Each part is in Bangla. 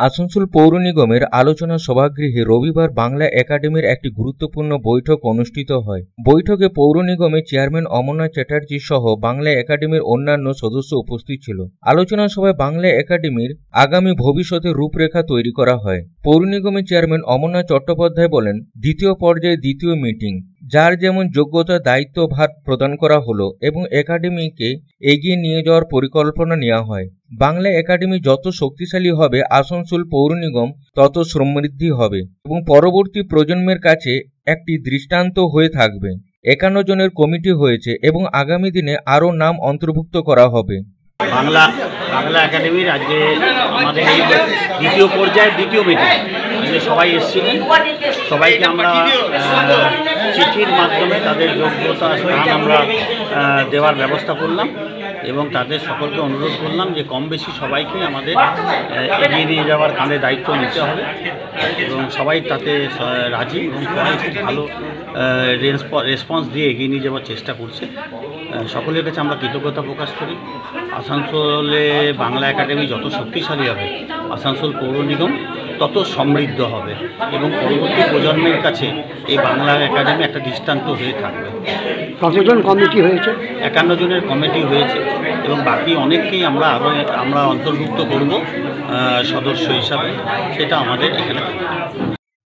আসানসোল পৌর নিগমের আলোচনা সভাগৃহে রবিবার বাংলা একাডেমির একটি গুরুত্বপূর্ণ বৈঠক অনুষ্ঠিত হয়। বৈঠকে পৌর নিগমের চেয়ারম্যান অমরনাথ চ্যাটার্জি সহ বাংলা একাডেমির অন্যান্য সদস্য উপস্থিত ছিল। আলোচনা সভায় বাংলা একাডেমির আগামী ভবিষ্যতের রূপরেখা তৈরি করা হয়। পৌর নিগমের চেয়ারম্যান অমরনাথ চট্টোপাধ্যায় বলেন, দ্বিতীয় পর্যায়ে দ্বিতীয় মিটিং, যার যেমন যোগ্যতা দায়িত্বভার প্রদান করা হলো এবং একাডেমিকে এগিয়ে নিয়ে যাওয়ার পরিকল্পনা নেওয়া হয়। বাংলা একাডেমি যত শক্তিশালী হবে, আসানসোল পৌর নিগম তত সমৃদ্ধি হবে এবং পরবর্তী প্রজন্মের কাছে একটি দৃষ্টান্ত হয়ে থাকবে। 51 জনের কমিটি হয়েছে এবং আগামী দিনে আরও নাম অন্তর্ভুক্ত করা হবে। বাংলা একাডেমির আজকে আমাদের এই দ্বিতীয় পর্যায়ের দ্বিতীয় মিটিং, সবাই এসেছিলেন। সবাইকে আমরা চিঠির মাধ্যমে তাদের যোগ্যতা স্থান আমরা দেওয়ার ব্যবস্থা করলাম এবং তাদের সকলকে অনুরোধ করলাম যে কম বেশি সবাইকে আমাদের এগিয়ে নিয়ে যাওয়ার কাঁধে দায়িত্ব নিতে হবে এবং সবাই তাতে রাজি এবং সবাই খুব ভালো রেসপন্স দিয়ে এগিয়ে নিয়ে যাওয়ার চেষ্টা করছে। সকলের কাছে আমরা কৃতজ্ঞতা প্রকাশ করি। আসানসোলে বাংলা একাডেমি যত শক্তিশালী হবে, আসানসোল পৌর নিগম তত সমৃদ্ধ হবে এবং পরবর্তী প্রজন্মের কাছে এই বাংলা একাডেমি একটা দৃষ্টান্ত হয়ে থাকবে। কতজন কমিটি হয়েছে? 51 জনের কমিটি হয়েছে এবং বাকি অনেককেই আমরা অন্তর্ভুক্ত করব সদস্য হিসাবে, সেটা আমাদের এখানে।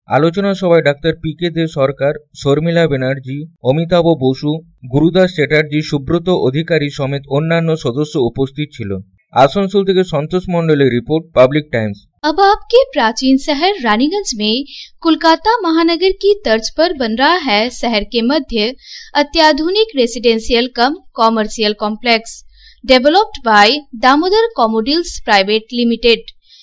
আলোচনা সভায় ডাক্তার পি.কে. দে সরকার, শর্মিলা ব্যানার্জি, অমিতাভ বসু, গুরুদাস চ্যাটার্জি, সুব্রত অধিকারী সমেত অন্যান্য সদস্য উপস্থিত ছিল। आसनसोल থেকে संतोष मंडल रिपोर्ट, पब्लिक टाइम्स। अब आपके प्राचीन शहर रानीगंज में कोलकाता महानगर की तर्ज पर बन रहा है शहर के मध्य अत्याधुनिक residential cum commercial complex developed by Damodar कॉमोडिल्स प्राइवेट लिमिटेड।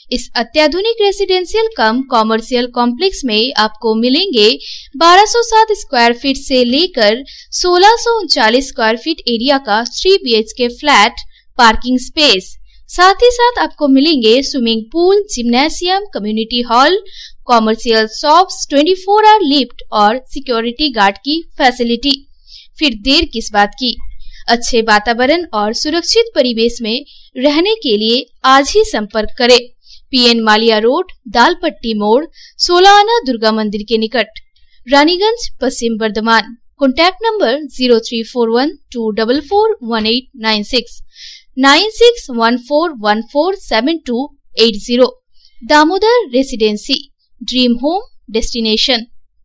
इस अत्याधुनिक रेसिडेंशियल कम कॉमर्शियल कॉम्प्लेक्स में आपको मिलेंगे 1207 स्क्वायर फीट से लेकर 1639 स्क्वायर फीट एरिया का 3 BHK फ्लैट, पार्किंग स्पेस। साथ ही साथ आपको मिलेंगे swimming pool, gymnasium, community hall, commercial shops, 24 hour lift और सिक्योरिटी गार्ड की फैसिलिटी। फिर देर किस बात की, अच्छे वातावरण और सुरक्षित परिवेश में रहने के लिए आज ही संपर्क करें। PN मालिया रोड, दालपट्टी मोड़, 16 आना दुर्गा मंदिर के निकट, Raniganj, Paschim Bardhaman. Contact number 0341244186 9614147280। Damodar residency, dream home destination.